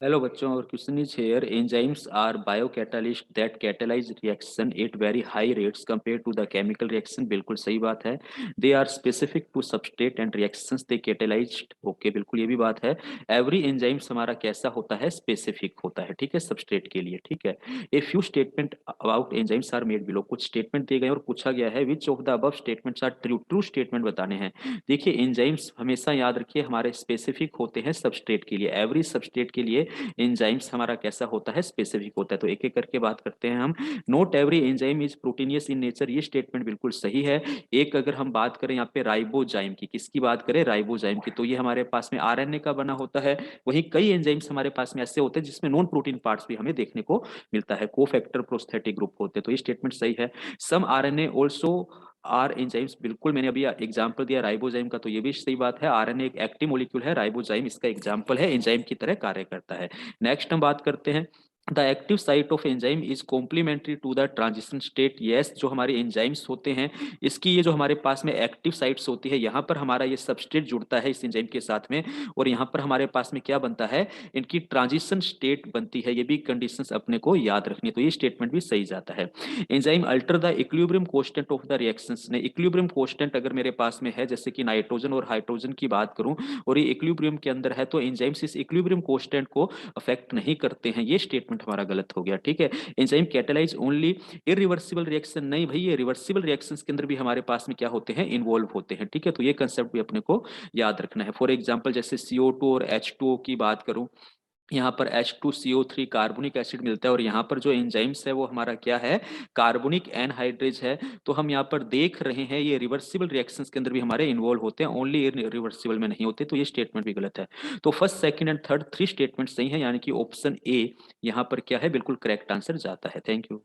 Hello बच्चों, और question is here enzymes are biocatalyst that catalyse reaction at very high rates compare to the chemical reaction. बिल्कुल सही बात है। They are specific to substrate and reactions they catalysed. Okay, बिल्कुल ये भी बात है। एवरी एंजाइम्स हमारा कैसा होता है, स्पेसिफिक होता है, ठीक है, सबस्ट्रेट के लिए। ठीक है। A few statement about enzymes are made below. कुछ स्टेटमेंट दिए गए और पूछा गया है which of the above statements are true. True statement बताने हैं। देखिए, एंजाइम्स हमेशा याद रखिए हमारे स्पेसिफिक होते हैं सबस्ट्रेट के लिए। एवरी सबस्ट्रेट के लिए एंजाइम्स हमारा कैसा होता है, स्पेसिफिक होता है। तो एक एक करके बात करते हैं हम। Note every enzyme is proteinaceous in nature, ये स्टेटमेंट बिल्कुल सही है। एक अगर हम बात करें यहाँ पे राइबोजाइम की, किसकी बात करें, राइबोजाइम की, तो ये हमारे पास में आरएनए का बना होता है। वहीं कई एंजाइम्स हमारे पास में ऐसे होते हैं जिसमें नॉन प्रोटीन पार्ट्स भी हमें देखने को मिलता है, कोफैक्टर प्रोस्थेटिक ग्रुप होते हैं। तो ये स्टेटमेंट सही है। सम आरएनए ऑल्सो आर एंजाइम्स, बिल्कुल मैंने अभी एग्जांपल दिया राइबोजाइम का, तो ये भी सही बात है। आरएनए एक एक्टिव मॉलिक्यूल है, राइबोजाइम इसका एग्जांपल है, एंजाइम की तरह कार्य करता है। नेक्स्ट हम बात करते हैं, the active site of enzyme is complementary to the transition state. Yes, जो हमारे एंजाइम्स होते हैं, इसकी ये जो हमारे पास में एक्टिव साइट्स होती है, यहाँ पर हमारा ये सबस्ट्रेट जुड़ता है इस एंजाइम के साथ में, और यहाँ पर हमारे पास में क्या बनता है, इनकी ट्रांजिशन स्टेट बनती है। ये भी कंडीशंस अपने को याद रखनी है, तो ये स्टेटमेंट भी सही जाता है। Enzyme alter the equilibrium constant of the reactions ने, इक्विलिब्रियम कोस्टेंट अगर मेरे पास में है, जैसे कि नाइट्रोजन और हाइड्रोजन की बात करूं, और ये इक्विलिब्रियम के अंदर है, तो एंजाइम्स इस इक्विलिब्रियम कोस्टेंट को अफेक्ट नहीं करते हैं। ये स्टेटमेंट हमारा गलत हो गया। ठीक है। Enzyme catalyse only irreversible reaction, नहीं भाई, ये रिवर्सिबल रिएक्शंस के अंदर भी हमारे पास में क्या होते हैं, इन्वॉल्व होते हैं। ठीक है, तो ये कंसेप्ट भी अपने को याद रखना है। फॉर एग्जांपल जैसे CO2 और H2O की बात करूं, यहाँ पर H2CO3 कार्बोनिक एसिड मिलता है, और यहाँ पर जो एंजाइम्स है वो हमारा क्या है, कार्बोनिक एनहाइड्रेज है। तो हम यहाँ पर देख रहे हैं ये रिवर्सिबल रिएक्शंस के अंदर भी हमारे इन्वॉल्व होते हैं, ओनली रिवर्सिबल में नहीं होते। तो ये स्टेटमेंट भी गलत है। तो first, second and third 3 statement सही है, यानी कि ऑप्शन ए यहाँ पर क्या है, बिल्कुल करेक्ट आंसर जाता है। Thank you.